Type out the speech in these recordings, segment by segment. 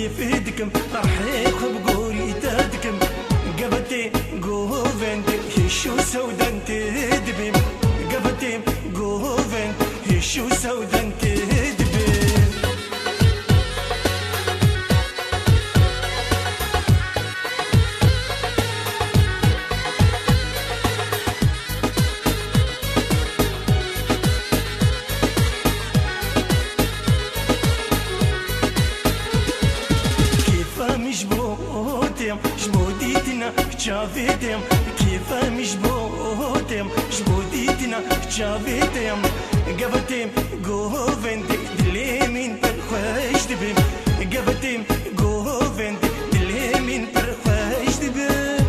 كيف ايدكم راح يخب قوري تادكم قبتي قوفن هشو سودان تدبم قبتي قوفن هشو سودان تدبم جبوديتنا شافيتم كيف مش بوتم جبوديتنا شافيتم قبتم قوفن دلي من برخوش دبم قبتم قوفن دلي من برخوش دبم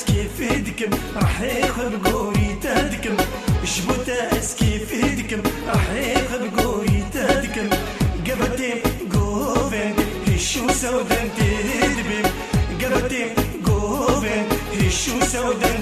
كيف ايدكم راح يخب قوري تادكم جبوتاس كيف ايدكم راح يخب قوري تادكم قبتي قوفن هشو سودان تدبم قبتي قوفن هشو سودان